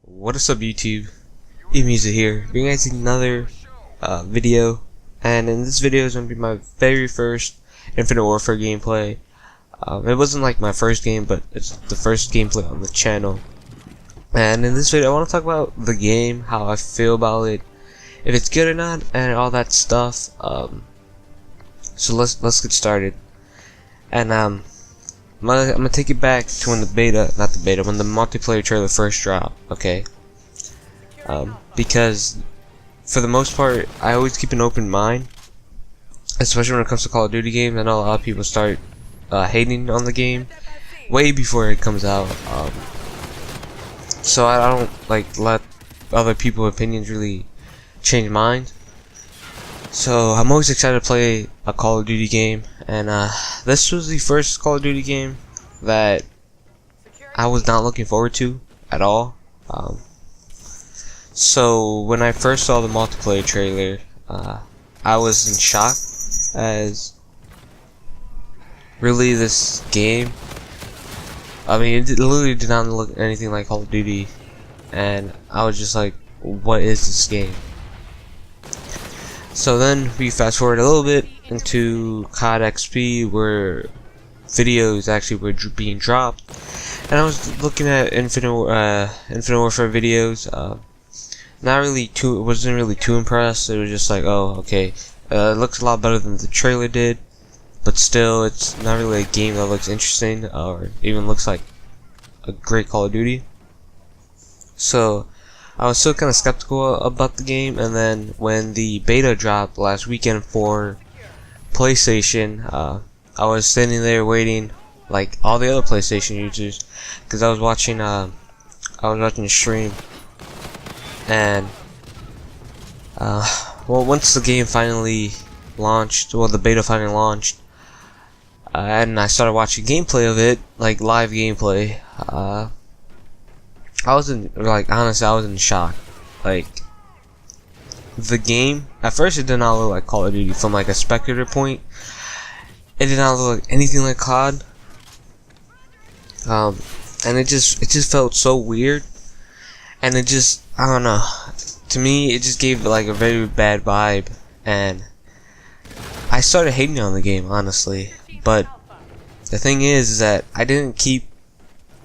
What is up, YouTube? eMusic here, bringing you guys another video, and in this video is going to be my very first Infinite Warfare gameplay. It wasn't like my first game, but it's the first gameplay on the channel. And in this video I want to talk about the game, how I feel about it, if it's good or not, and all that stuff. So let's get started. And I'm gonna take it back to when when the multiplayer trailer first dropped, okay? Because for the most part, I always keep an open mind, especially when it comes to Call of Duty games. I know a lot of people start hating on the game way before it comes out, so I don't like let other people's opinions really change mine. So I'm always excited to play a Call of Duty game, and this was the first Call of Duty game that I was not looking forward to at all. So when I first saw the multiplayer trailer, I was in shock, as really this game, I mean, it literally did not look anything like Call of Duty, and I was just like, what is this game? So then we fast forward a little bit into COD XP, where videos actually were being dropped, and I was looking at Infinite Warfare videos. Wasn't really too impressed. It was just like, oh, okay, it looks a lot better than the trailer did, but still, it's not really a game that looks interesting or even looks like a great Call of Duty. So I was still kind of skeptical about the game, and then when the beta dropped last weekend for PlayStation, I was sitting there waiting like all the other PlayStation users, because I was watching a stream, and well, once the game finally launched, well, the beta finally launched, and I started watching gameplay of it, like live gameplay, I was in shock. Like, the game, at first it did not look like Call of Duty. From like a spectator point, it did not look like anything like COD. And it just felt so weird, and it just, I don't know, to me it just gave like a very bad vibe, and I started hating on the game, honestly. But the thing is that I didn't keep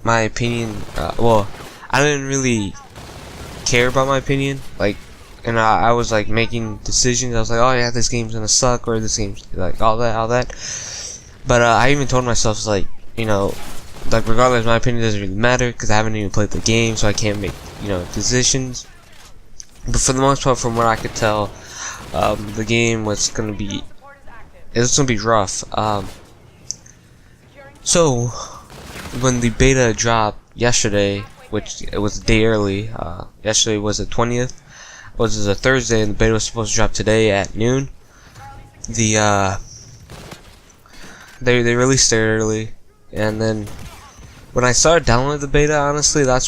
my opinion, well, I didn't really care about my opinion, like, and I was like making decisions. I was like, oh yeah, this game's gonna suck, or this game's like all that. But I even told myself, like, you know, like, regardless, my opinion doesn't really matter, because I haven't even played the game, so I can't make, you know, decisions. But for the most part, from what I could tell, the game was gonna be, rough. So when the beta dropped yesterday, which it was a day early, yesterday was the 20th, was a Thursday, and the beta was supposed to drop today at noon. They released it early, and then when I started downloading the beta, honestly, that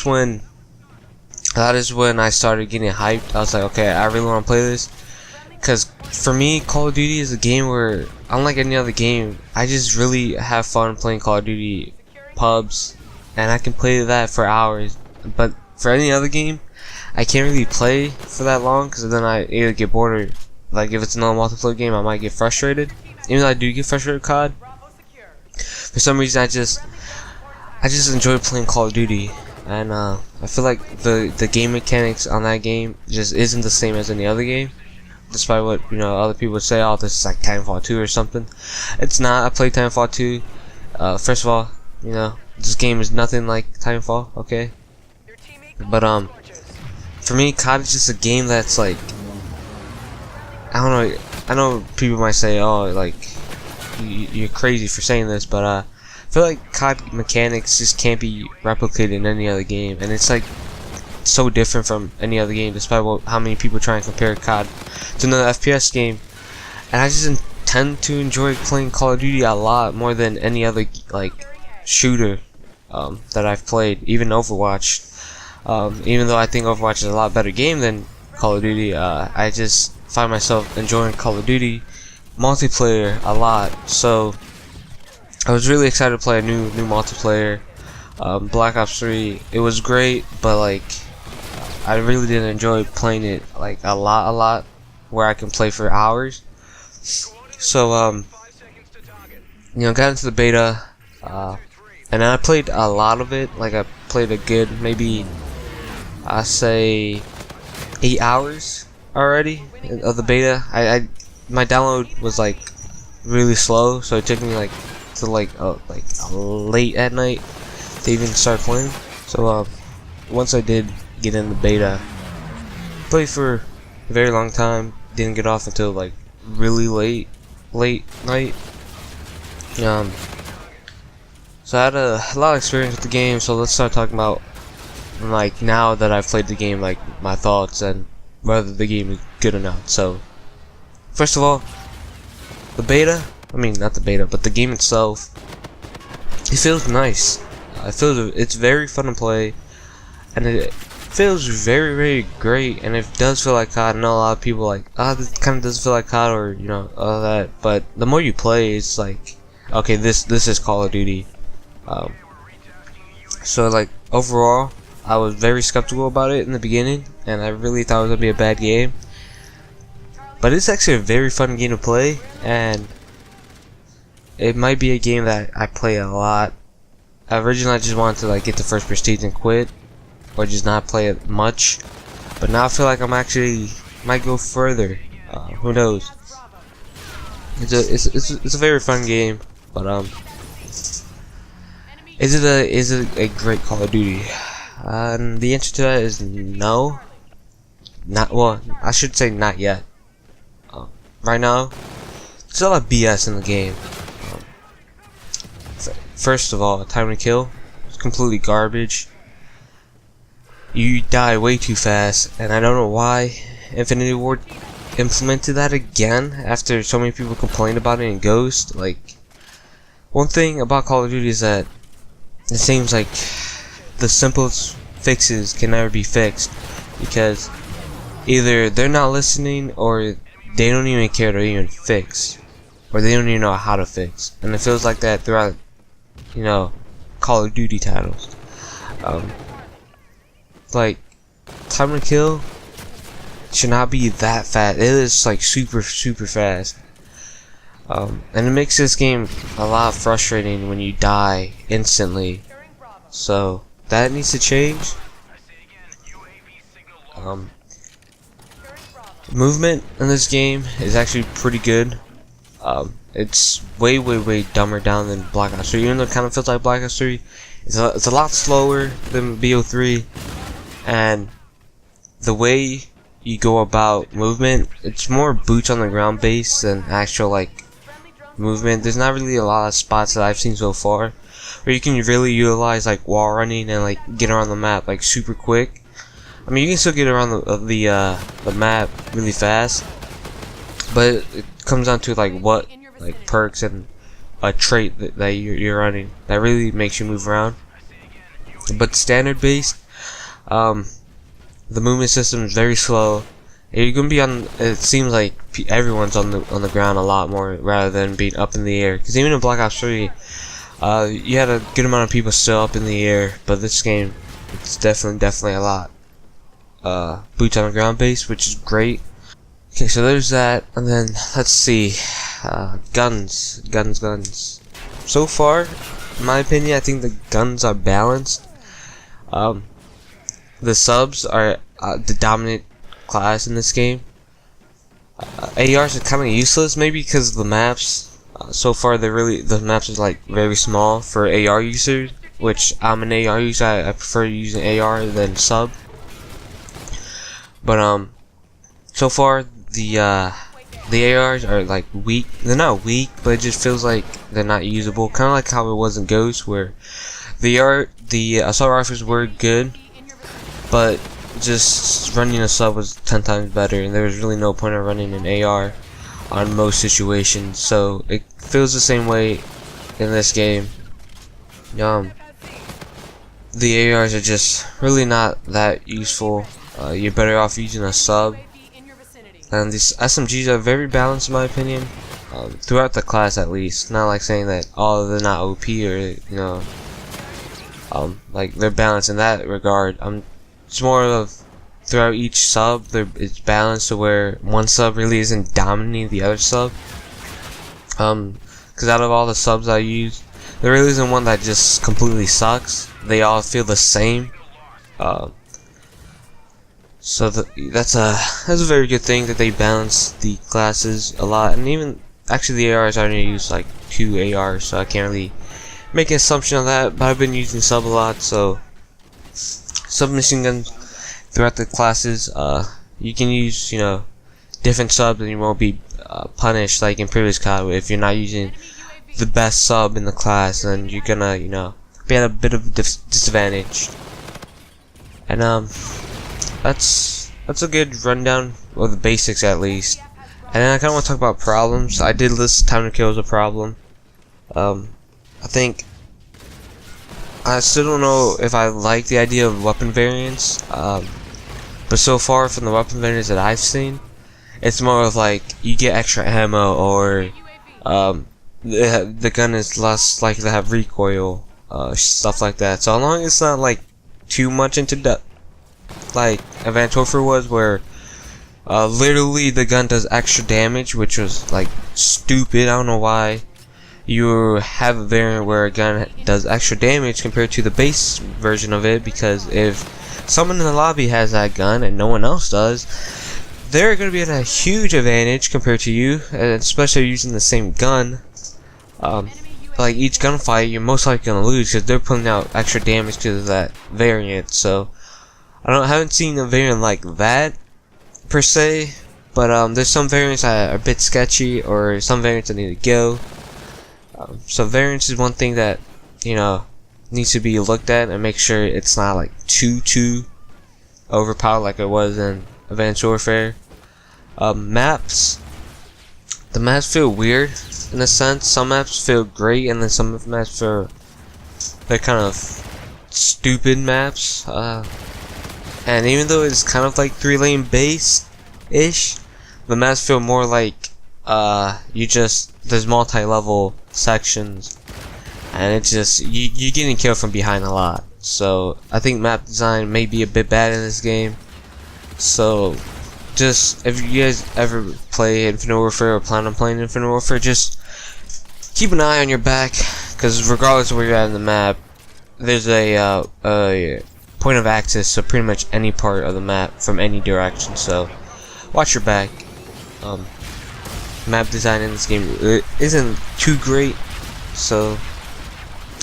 is when I started getting hyped. I was like, okay, I really want to play this, because for me, Call of Duty is a game where, unlike any other game, I just really have fun playing Call of Duty pubs, and I can play that for hours. But for any other game, I can't really play for that long, because then I either get bored, or like if it's another multiplayer game, I might get frustrated. Even though I do get frustrated with COD, for some reason I just enjoy playing Call of Duty, and I feel like the game mechanics on that game just isn't the same as any other game. Despite what, you know, other people would say, oh, this is like Titanfall 2 or something. It's not. I played Titanfall 2. First of all, you know, this game is nothing like Titanfall, okay? But for me, COD is just a game that's like, I don't know. I know people might say, oh, like, you're crazy for saying this, but I feel like COD mechanics just can't be replicated in any other game, and it's like so different from any other game, despite how many people try and compare COD to another FPS game. And I just tend to enjoy playing Call of Duty a lot more than any other like shooter that I've played, even Overwatch. Even though I think Overwatch is a lot better game than Call of Duty, I just find myself enjoying Call of Duty multiplayer a lot. So I was really excited to play a new multiplayer. Black Ops 3, it was great, but like, I really did enjoy playing it like a lot, where I can play for hours. So you know, got into the beta, and then I played a lot of it. Like I played a good maybe I say 8 hours already of the beta. My download was like really slow, so it took me like to like late at night to even start playing. So once I did get in the beta, played for a very long time. Didn't get off until like really late night. So I had a lot of experience with the game. So let's start talking about like now that I've played the game, like my thoughts and whether the game is good or not. So first of all, the beta. I mean, not the beta, but the game itself. It feels nice. It's very fun to play, and it feels very great. And it does feel like COD. I know a lot of people like, this kind of doesn't feel like COD, or you know, all that. But the more you play, it's like, okay, this is Call of Duty. So like overall, I was very skeptical about it in the beginning, and I really thought it was gonna be a bad game. But it's actually a very fun game to play, and it might be a game that I play a lot. Originally, I just wanted to like get the first prestige and quit, or just not play it much. But now I feel like I'm actually might go further. Who knows? It's a very fun game, but is it a great Call of Duty? The answer to that is no. I should say not yet. Right now, there's a lot of BS in the game. First of all, time to kill is completely garbage. You die way too fast, and I don't know why Infinity Ward implemented that again after so many people complained about it in Ghost. Like, one thing about Call of Duty is that it seems like the simplest fixes can never be fixed, because either they're not listening, or they don't even care to even fix, or they don't even know how to fix. And it feels like that throughout, you know, Call of Duty titles. Like, time to kill should not be that fast. It is like super fast. And it makes this game a lot frustrating when you die instantly. So that needs to change. Movement in this game is actually pretty good. It's way dumber down than Black Ops 3. Even though it kind of feels like Black Ops 3, it's a lot slower than BO3, and the way you go about movement, it's more boots on the ground based than actual like movement. There's not really a lot of spots that I've seen so far where you can really utilize like wall running and like get around the map like super quick. I mean, you can still get around the map really fast, but it comes down to like what like perks and a trait that you're running that really makes you move around. But standard based, the movement system is very slow. You're gonna be on. It seems like everyone's on the ground a lot more rather than being up in the air. Because even in Black Ops 3, you had a good amount of people still up in the air, but this game, it's definitely a lot boots on the ground base, which is great. Okay, so there's that, and then let's see, guns. So far, in my opinion, I think the guns are balanced. The subs are the dominant class in this game. ARs are kind of useless, maybe because of the maps. So far, the maps are like very small for AR users, which I'm an AR user. I prefer using AR than sub. But so far the ARs are like weak. They're not weak, but it just feels like they're not usable. Kind of like how it was in Ghost, where the assault rifles were good, but just running a sub was 10 times better, and there was really no point of running an AR on most situations. So it feels the same way in this game. The ARs are just really not that useful. You're better off using a sub. And these SMGs are very balanced in my opinion, throughout the class at least. Not like saying that they're not OP, or you know, like they're balanced in that regard. It's more of throughout each sub, it's balanced to where one sub really isn't dominating the other sub. Because out of all the subs I use, there really isn't one that just completely sucks. They all feel the same. So that's a very good thing that they balance the classes a lot. And even actually the ARs, I only use like 2 ARs, so I can't really make an assumption on that. But I've been using sub a lot, so submachine guns throughout the classes. You can use, you know, different subs and you won't be punished like in previous COD. If you're not using the best sub in the class, then you're gonna, you know, be at a bit of a disadvantage. And that's a good rundown of the basics at least. And then I kind of want to talk about problems. I did list time to kill as a problem. I think I still don't know if I like the idea of weapon variants. But so far from the weapon variants that I've seen, it's more of like you get extra ammo, or the gun is less likely to have recoil, stuff like that. So as long as it's not like too much into depth, like Advanced Warfare was, where literally the gun does extra damage, which was like stupid. I don't know why you have a variant where a gun does extra damage compared to the base version of it, because if someone in the lobby has that gun and no one else does, they're going to be at a huge advantage compared to you, and especially using the same gun. Like each gunfight, you're most likely going to lose because they're putting out extra damage to that variant. So I haven't seen a variant like that per se, but there's some variants that are a bit sketchy, or some variants that need to go. So variants is one thing that, you know, needs to be looked at and make sure it's not like too overpowered like it was in Advanced Warfare. Maps. The maps feel weird in a sense. Some maps feel great, and then some maps feel they're kind of stupid maps. And even though it's kind of like 3-lane based ish, the maps feel more like there's multi-level sections, and it's just you're getting killed from behind a lot. So I think map design may be a bit bad in this game. So just if you guys ever play Infinite Warfare or plan on playing Infinite Warfare, just keep an eye on your back, because regardless of where you're at in the map, there's a point of access to pretty much any part of the map from any direction. So watch your back. Map design in this game isn't too great, so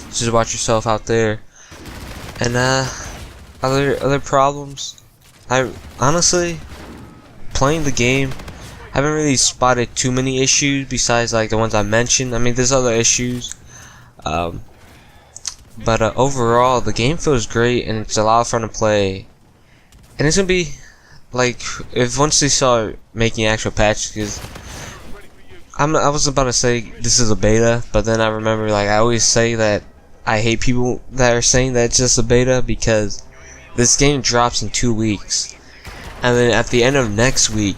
just watch yourself out there. And other problems, I honestly, playing the game, haven't really spotted too many issues besides like the ones I mentioned. I mean, there's other issues, but overall the game feels great and it's a lot of fun to play. And it's gonna be like, if once they start making actual patches, because I was about to say this is a beta, but then I remember, like, I always say that I hate people that are saying that it's just a beta, because this game drops in 2 weeks, and then at the end of next week,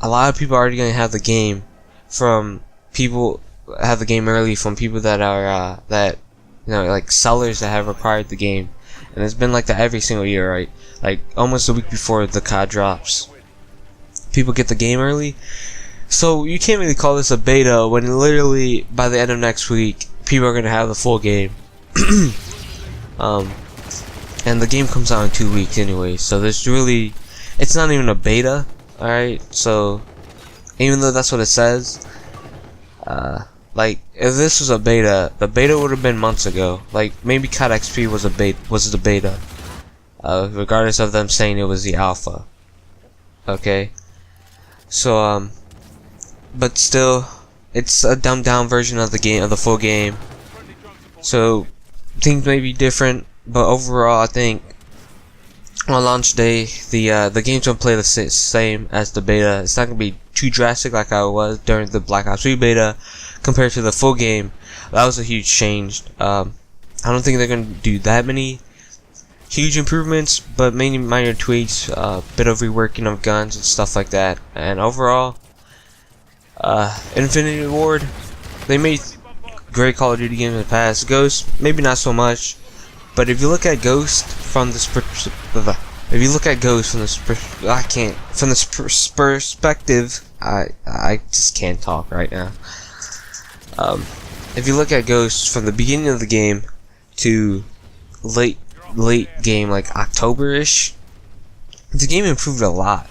a lot of people are already gonna have the game from people early from people that are that, you know, like sellers that have acquired the game, and it's been like that every single year, right? Like almost a week before the COD drops, people get the game early. So you can't really call this a beta when literally by the end of next week people are gonna have the full game. And the game comes out in 2 weeks anyway, so it's not even a beta. Alright, so even though that's what it says, like if this was a beta, the beta would have been months ago. Like maybe COD XP was the beta, regardless of them saying it was the alpha. Okay, so but still, it's a dumbed down version of the game, of the full game. So things may be different, but overall, I think on launch day, the game's gonna play the same as the beta. It's not gonna be too drastic like I was during the Black Ops 3 beta compared to the full game. That was a huge change. I don't think they're gonna do that many huge improvements, but mainly minor tweaks, bit of reworking of guns and stuff like that. And overall, Infinity Ward, they made great Call of Duty games in the past. Ghost, maybe not so much, but if you look at Ghost from the If you look at Ghost from this perspective, I just can't talk right now. If you look at Ghost from the beginning of the game to late game, like October-ish, the game improved a lot,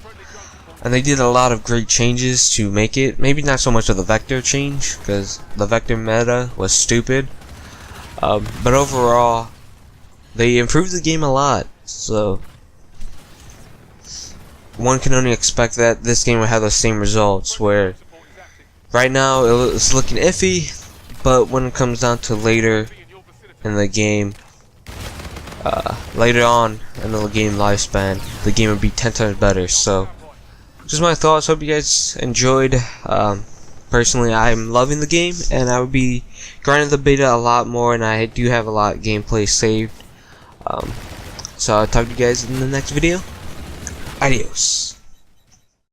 and they did a lot of great changes to make it. Maybe not so much of the vector change, because the vector meta was stupid, but overall they improved the game a lot. So one can only expect that this game will have the same results, where right now it's looking iffy, but when it comes down to later in the game, later on in the game lifespan, the game will be 10 times better. So just my thoughts. Hope you guys enjoyed. Personally, I'm loving the game, and I would be grinding the beta a lot more, and I do have a lot of gameplay saved. So I'll talk to you guys in the next video. Adios.